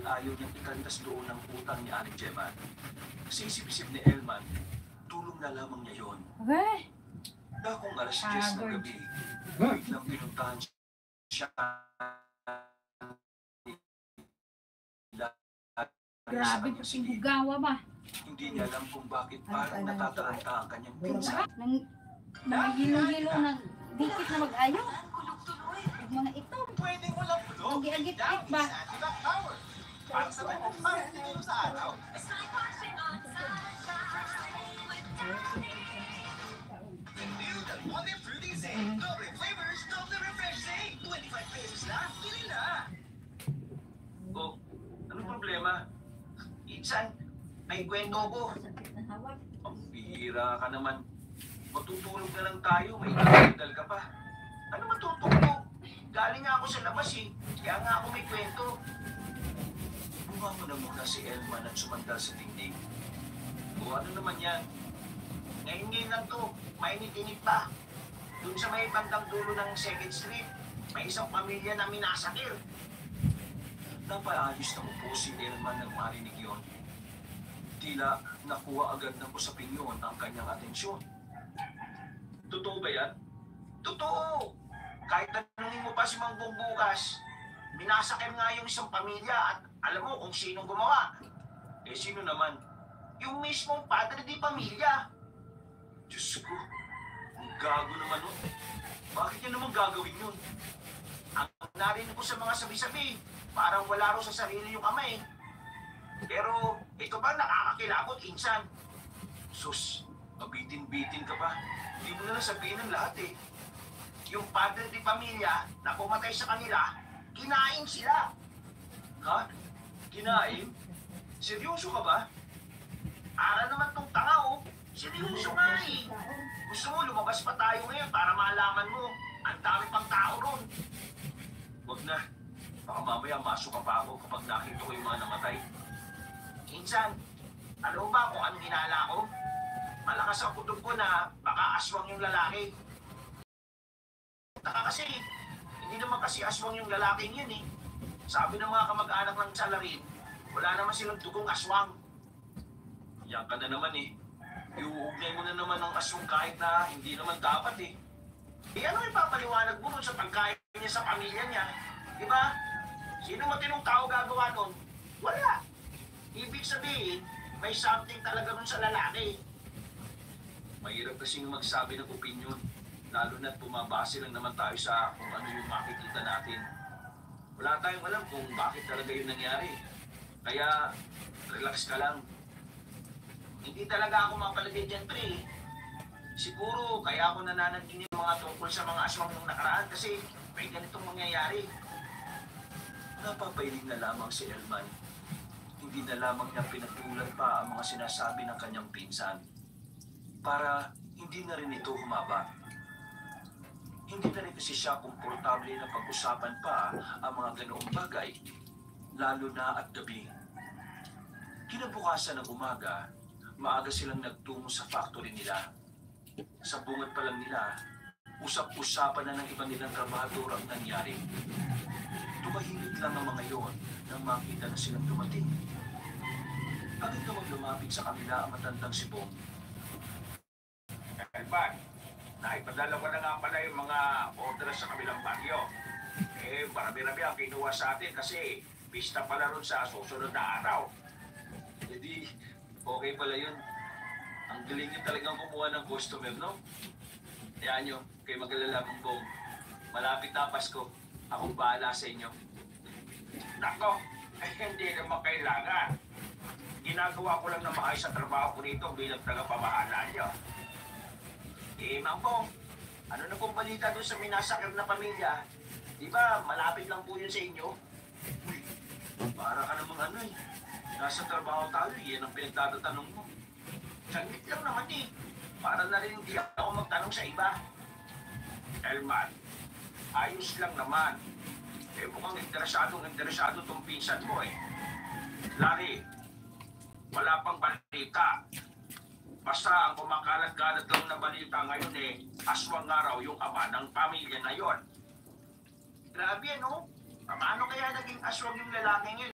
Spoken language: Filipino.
ayaw niyang ikantas doon ang utang ni Aling Gemma. Kasi isip-isip ni Elman, tulong na lamang niya yon. Okay. Dakong alas 10 ng gabi, biglang pinuntahan siya. Grabe pa si Bugawa ba? Hindi niya alam kung bakit parang natataranta ang kanyang pinsan. Nangihilo-hilo na dikit na mag-ayo. Yung mga ito. Pwede mo lang pulo. Agi-agit-it ba? Para sa mga parang tingin sa araw. The new Del Monte Fruity Zing. Doble flavors, doble refresh Zing. 25 pesos lang. Pili na. Oh, anong problema? Insan, may kwento ko. Ang bihira ka naman. Matutulog na lang tayo, may nagdal ka pa. Ano matutulog? Galing nga ako sa labas eh. Kaya nga ako may kwento. Buha mo na muna si Elman at sumandal sa tingning. O ano naman yan? Ngayon lang to, mainit-init pa. Doon sa may bandang dulo ng 2nd Street, may isang pamilya na minasakil. Napaayos na po si Elman nang marinig yon. Tila nakuha agad ng usapin yun ang kanyang atensyon. Totoo ba yan? Totoo! Kahit tanungin mo pa si Mang Bong bukas, minasakil nga yung isang pamilya at alam mo kung sinong gumawa. Eh sino naman? Yung mismong padre di pamilya. Diyos ko, ang gago naman nun. Bakit niya naman gagawin yun? Ang narinig ko sa mga sabi-sabi, parang wala ro sa sarili yung ama eh. Pero ito ba nakakakilabot, insan? Sus, mabitin-bitin ka pa. Hindi mo na lang sabihin ng lahat eh. Yung padre di pamilya na pumatay sa kanila, kinain sila. Ha? Kinain? Seryoso ka ba? Ara naman tong tanga oh. Seryoso nga eh. Gusto mo lumabas pa tayo ngayon para malaman mo. Ang dami pang tao ron. Huwag na. Baka mamaya masok ka pa ako kapag nakita ko yung mga namatay. Insan, alam mo ba kung anong hinala ko? Malakas ang kutob ko na baka aswang yung lalaki. Taka kasi, hindi naman kasi aswang yung lalaking yun eh. Sabi ng mga kamag-anak ng salarin, wala naman silang dugong aswang. Yan ka na naman eh. Iuugnay mo na naman ng aswang kahit na hindi naman dapat eh. Eh ano ipapaliwanag mo nun sa pagkain niya sa pamilya niya? Diba? Sino matinong tao gagawa nun? Wala. Ibig sabihin, may something talaga nun sa lalaki. Mahirap kasing magsabi ng opinion, lalo na't pumabase lang naman tayo sa kung ano yung makikita natin. Wala tayong alam kung bakit talaga yun nangyari. Kaya, relax ka lang. Hindi talaga ako mapalagay dyan, pre. Siguro, kaya ako nananaginip mga tungkol sa mga aswang nung nakaraan kasi may ganitong mangyayari. Napapailing na lamang si Elman. Hindi na lamang niya pinagtulan pa ang mga sinasabi ng kanyang pinsan. Para hindi na rin ito humaba. Hindi na rin kasi siya komportable na pag-usapan pa ang mga ganoong bagay, lalo na at gabi. Kinabukasan ng umaga, maaga silang nagtungo sa factory nila. Sa bungad pa lang nila, usap-usapan na ng iba nilang trabahador ang nangyari. Tumahimik lang ang mga yon nang makita na silang dumating. Agad namang lumapit sa kanila ang matandang si Bong. Elman, naipadala ko na nga pala yung mga order sa kabilang bagyo. Eh, marami-rami ang kinuha sa atin kasi pista pala ron sa susunod na araw. Hindi, okay pala yun. Ang galing niyo talagang kumuha ng customer, no? Kaya nyo, kayo mag-alala mong Bong. Malapit na Pasko. Akong bahala sa inyo. Nako, hindi naman kailangan. Ginagawa ko lang na maayos sa trabaho ko rito bilang tagapamahala niyo. Eh, Mang Bong, ano na pong balita doon sa minasakir na pamilya? Di ba, malapit lang po yun sa inyo? Uy, para ka namang ano eh. Nasa trabaho tayo, yan ang pinagtatatanong mo. Saglit lang naman eh. Para na rin hindi ako magtanong sa iba. Elman, ayos lang naman. Eh, mukhang interesado tong pinsan mo eh. Larry, wala pang balita. Basta ang kumakalat-kalat lang na balita ngayon eh, aswang nga raw yung ama ng pamilya na yon. Grabe ano? Paano kaya naging aswang yung lalaki ngayon?